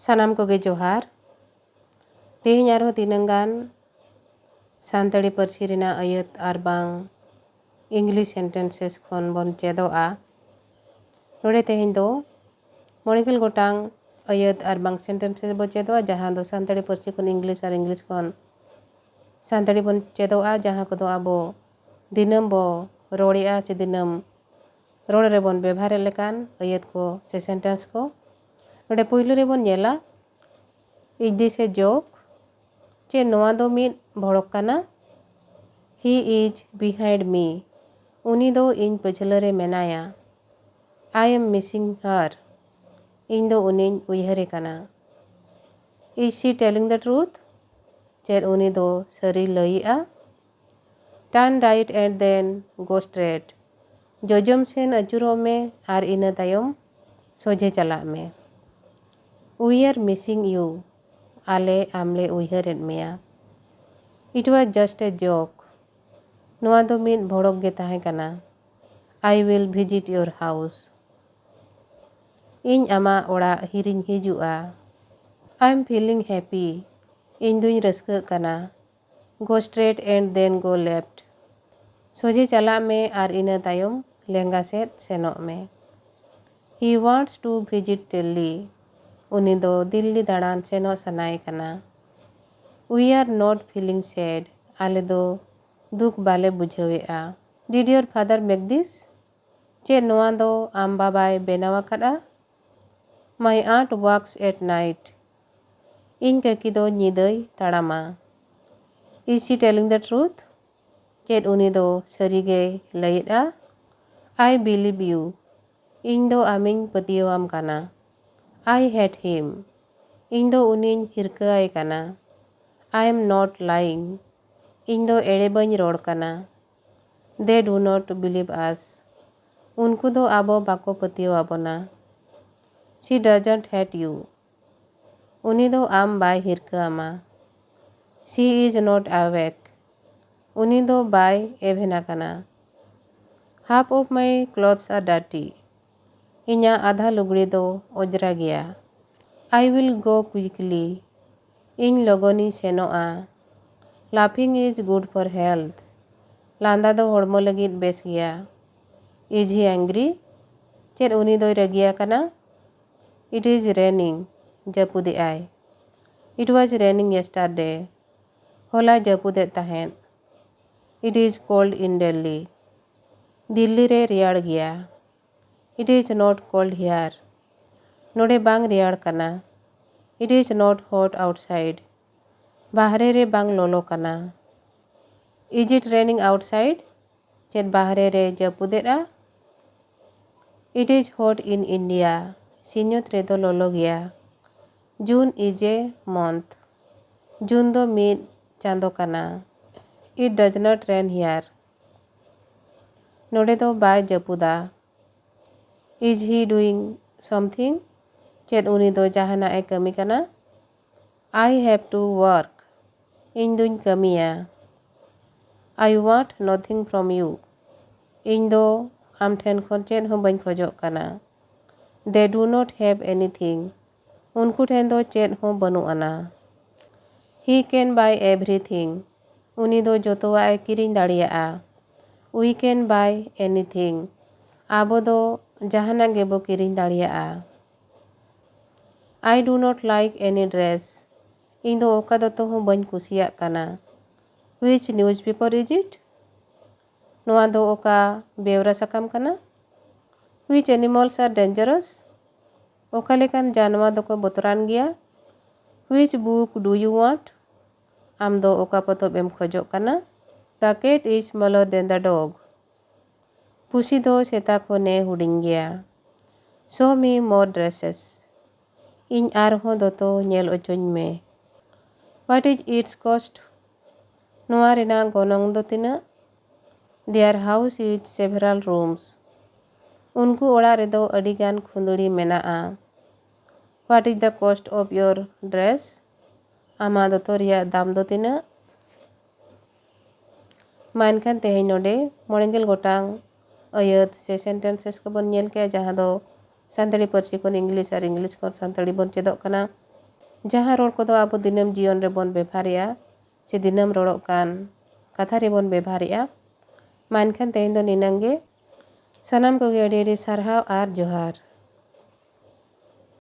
ᱥᱟᱱᱟᱢ ᱠᱚᱜᱮ ᱡᱚᱦᱟᱨ। ᱛᱮᱦᱮᱧ ᱟᱨᱦᱚᱸ ᱛᱤᱱᱟᱹᱜ ᱜᱟᱱ ᱥᱟᱱᱛᱟᱲᱤ ᱯᱟᱹᱨᱥᱤ ᱨᱮᱱᱟᱜ ᱟᱹᱭᱟᱹᱛ ᱟᱨ ᱵᱟᱝ ᱤᱝᱞᱤশ ᱥᱮᱱᱴᱮᱱᱥᱮᱥ ᱠᱷᱚᱱ ᱵᱚᱱ ᱪᱮᱫᱚᱜᱼᱟ। ᱱᱚᱰᱮ ᱛᱮᱦᱮᱧ ᱫᱚ 90 ᱜᱚᱴᱟᱝ ᱟᱹᱭᱟᱹᱛ ᱟᱨ ᱵᱟᱝ ᱥᱮᱱᱴᱮᱱᱥᱮᱥ ᱵᱚᱱ ᱪᱮᱫᱚᱜᱼᱟ, ᱡᱟᱦᱟᱸ ᱫᱚ ᱥᱟᱱᱛᱟᱲᱤ ᱯᱟᱹᱨᱥᱤ ᱠᱷᱚᱱ ᱤᱝᱞᱤশ ᱟᱨ ᱤᱝᱞᱤশ ᱠᱷᱚᱱ ᱥᱟᱱᱛᱟᱲᱤ ᱵᱚᱱ ᱪᱮᱫᱚᱜᱼᱟ, ᱡᱟᱦᱟᱸ ᱠᱚᱫᱚ ᱟᱵᱚ ᱫᱤᱱᱟᱹᱢ ᱵᱚ ᱨᱚᱲᱮᱜᱼᱟ ᱥᱮ ᱫᱤᱱᱟᱹᱢ ᱨᱚᱲ ᱨᱮᱵᱚन ᱵᱮᱵᱚᱦᱟᱨᱮᱫ ᱞᱮᱠᱟᱱ ᱟᱹᱭᱟᱹᱛ ko ᱥᱮ ᱥᱮᱱᱴᱮন্স ko। ᱱᱚᱰᱮ ᱯᱳᱭᱞᱳ ᱨᱮᱵᱚᱱ ᱧᱮᱞᱟ is this a joke? ᱪᱮ ᱱᱚᱣᱟ ᱫᱚ ᱢᱤᱫ ᱵᱷᱚᱲᱚᱠ ᱠᱟᱱᱟ। he is behind me, उनी दो इन पछले रे मेनाया। I am missing her, इन दो उनिन उयहरे कना। is she telling the truth? चेर उनी दो सरी लईआ। turn right and then go straight, जोजम Sen अचुरो में आर इना तायम सोझे चला में। we are missing you, आले आमले उयहरेड मेया। it was just a joke, नोआ दो मिद भड़क गे ताहे कना। I will visit your house, इन आमा ओड़ा हिरिन हिजुआ। I am feeling happy, इन दुइन रस्क कना। go straight and then go left, सोझे चला में आर इना तायम लेंगा सेद सेनों में। he wants to visit Delhi, उनी दो दिल्ली दाड़ान सेनों सनाए कना। we are not feeling sad, आले दो दुख बाले बुझावेआ। did your father make this? चे नोआ दो आम बाबाय बेनावा करा। my aunt works at night, इन ककी दो नीदय ताड़ामा। is she telling the truth? चे उनी दो सरीगे लईआ। I believe you, इन दो आमिन पतियोआम कना। I hate him, इन दो उनिन हिरकाय कना। I am not lying, इन दो एड़े बन रोड़ कना। they do not believe us, उनको दो आबो बाको पतियो आबोना। she doesn't hate you, उनी दो आम bye हिरकामा। she is not awake, उनी दो बाय एभेना कना। half of my clothes are dirty, इन्या आधा लुगड़ी दो ओजरा गया। I will go quickly, in लोगोनी सेनोआ। laughing is good for health, लांदा दो होड़मो लगित बेस गया। is he angry? चेर उनी दो रगिया कना। it is raining, जपुदे I. it was raining yesterday, होला जपुदे तहेन। it is cold in Delhi, Delhi रे रियाड़ गया। it is not cold here, नोड़े बांग रियाड़ कना। it is not hot outside, बाहरे रे बांग लोलो कना। is it raining outside? चेत बाहरे रे जपुदेरा। it is hot in India, सिन्योत रे दो लोलो गया। June is a month, जून दो मिद चांदो कना। it does not rain here, नोड़े दो bye जपुदा। is he doing something? चेत उनी दो जहाना ए कमी कना। I have to work, in दुइन कमिया। I want nothing from you, इन दो आम ठेन खोन चेत हों बन खोजोक कना। they do not have anything, उनको ठेन दो चेत हों बनु अना। he can buy everything, उनी दो जोतोवा ए Kiren दाड़ियाआ। we can buy anything, आबो दो जहाना गेबो Kiren दाड़ियाआ। I do not like any dress, इन दो ओका दो तो हों बन कुसिया कना। which newspaper is it? नोआ दो ओका बेवरा सकम कना। which animals are dangerous? ओका लेकान जानवा दो को बोतरान गया। which book do you want? आम दो ओका पतो बेम खोजो कना। the cat is smaller than the dog, pussy दो सेता को ने हुडिंग गया। show me more dresses, in are हों दो तो नेल ओचोñ में। what is its cost? नोआ रेना गोनोंग दो तिना। their house is several rooms, उनको ओड़ा रे दो अडिगान खुंदड़ी मेनाआ। what is the cost of your dress? आमा दो तो रिया दाम दो तिना। मानखान तेहेñ नोडे 90 गोटांग आयत से सेंटेंसेस को बन नेल के जहां दो सानताड़ी पार्सी को इंग्लिश और इंग्लिश को सानताड़ी बन चेदोग कना। ᱡᱟᱦᱟᱸ ᱨᱚᱲ ᱠᱚᱫᱚ ᱟᱵᱚ ᱫᱤᱱᱟᱹᱢ ᱡᱤᱭᱚᱱ ᱨᱮᱵᱚᱱ ᱵᱮᱵᱷᱟᱨᱮᱜᱼᱟ ᱥᱮ ᱫᱤᱱᱟᱹᱢ ᱨᱚᱲᱚᱜ ᱠᱟᱱ ᱠᱟᱛᱷᱟ ᱨᱮᱵᱚᱱ ᱵᱮᱵᱷᱟᱨᱮᱜᱼᱟ᱾ ᱢᱟ ᱮᱱᱠᱷᱟᱱ ᱛᱮᱦᱮᱧ ᱫᱚ ᱱᱤᱱᱟᱹᱝ ᱜᱮ᱾ ᱥᱟᱱᱟᱢ ᱠᱚᱜᱮ ᱟᱹᱰᱤ ᱟᱹᱰᱤ ᱥᱟᱨᱦᱟᱣ ᱟᱨ ᱡᱚᱦᱟᱨ।